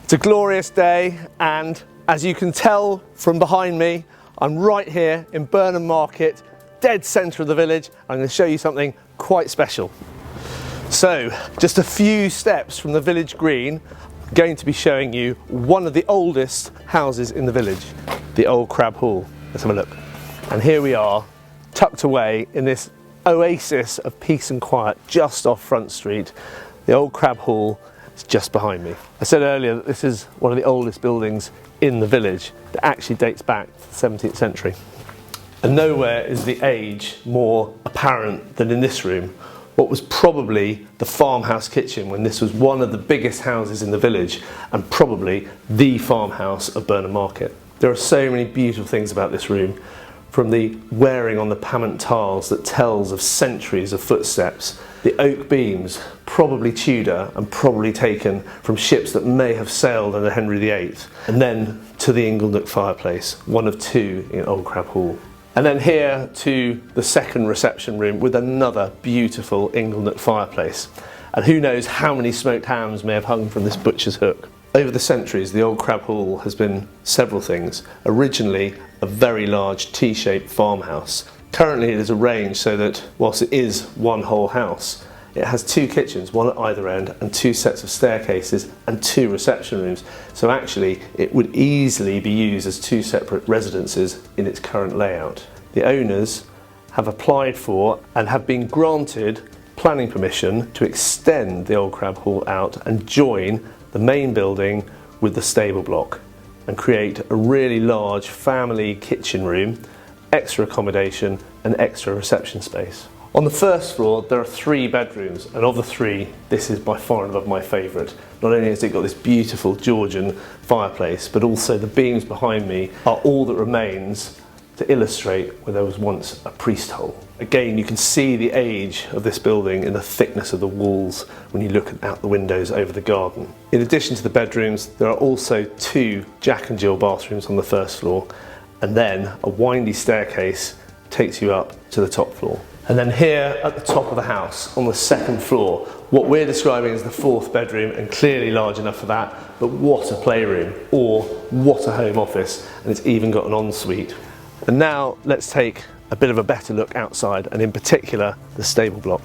It's a glorious day, and as you can tell from behind me, I'm right here in Burnham Market, dead centre of the village. I'm going to show you something quite special. So, just a few steps from the village green, I'm going to be showing you one of the oldest houses in the village, the old Crabbe Hall. Let's have a look. And here we are, tucked away in this oasis of peace and quiet just off Front Street. The old Crabbe Hall is just behind me. I said earlier that this is one of the oldest buildings in the village that actually dates back to the 17th century. And nowhere is the age more apparent than in this room, what was probably the farmhouse kitchen when this was one of the biggest houses in the village and probably the farmhouse of Burnham Market. There are so many beautiful things about this room, from the wearing on the Pamment tiles that tells of centuries of footsteps, the oak beams, probably Tudor and probably taken from ships that may have sailed under Henry VIII, and then to the Inglenook fireplace, one of two in Old Crabbe Hall. And then here to the second reception room with another beautiful Inglenook fireplace. And who knows how many smoked hams may have hung from this butcher's hook. Over the centuries, the old Crabbe Hall has been several things. Originally, a very large T-shaped farmhouse. Currently it is arranged so that whilst it is one whole house, it has two kitchens, one at either end, and two sets of staircases and two reception rooms. So actually it would easily be used as two separate residences in its current layout. The owners have applied for and have been granted planning permission to extend the old Crabbe Hall out and join the main building with the stable block and create a really large family kitchen room, extra accommodation and extra reception space. On the first floor there are 3 bedrooms, and of the 3 this is by far and above my favourite. Not only has it got this beautiful Georgian fireplace, but also the beams behind me are all that remains to illustrate where there was once a priest hole. Again, you can see the age of this building in the thickness of the walls when you look out the windows over the garden. In addition to the bedrooms, there are also 2 Jack and Jill bathrooms on the first floor, and then a windy staircase takes you up to the top floor. And then here at the top of the house, on the second floor, what we're describing as the 4th bedroom, and clearly large enough for that, but what a playroom, or what a home office, and it's even got an ensuite. And now let's take a bit of a better look outside, and in particular the stable block.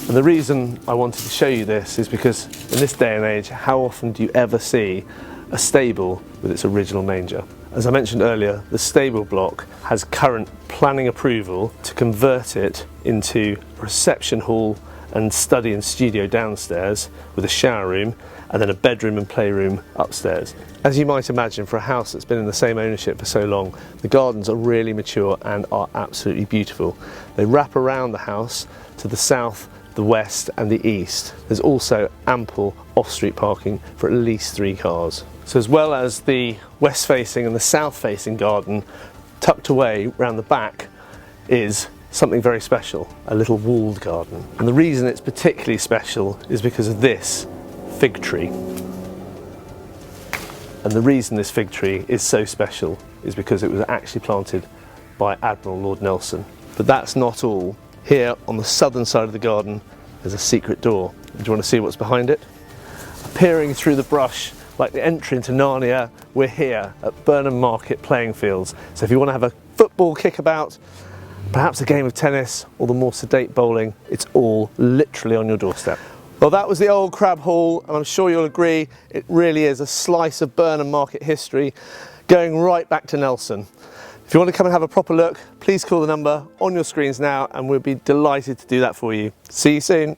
And the reason I wanted to show you this is because in this day and age, how often do you ever see a stable with its original manger? As I mentioned earlier, the stable block has current planning approval to convert it into a reception hall and study and studio downstairs with a shower room, and then a bedroom and playroom upstairs. As you might imagine, for a house that's been in the same ownership for so long, the gardens are really mature and are absolutely beautiful. They wrap around the house to the south, the west and the east. There's also ample off-street parking for at least 3 cars. So as well as the west facing and the south facing garden, tucked away round the back is something very special, a little walled garden. And the reason it's particularly special is because of this fig tree. And the reason this fig tree is so special is because it was actually planted by Admiral Lord Nelson. But that's not all. Here on the southern side of the garden there's a secret door. Do you want to see what's behind it? Appearing through the brush like the entry into Narnia, we're here at Burnham Market playing fields. So if you want to have a football kickabout, perhaps a game of tennis, or the more sedate bowling, it's all literally on your doorstep. Well, that was the old Crabbe Hall, and I'm sure you'll agree it really is a slice of Burnham Market history going right back to Nelson. If you want to come and have a proper look, please call the number on your screens now and we'll be delighted to do that for you. See you soon.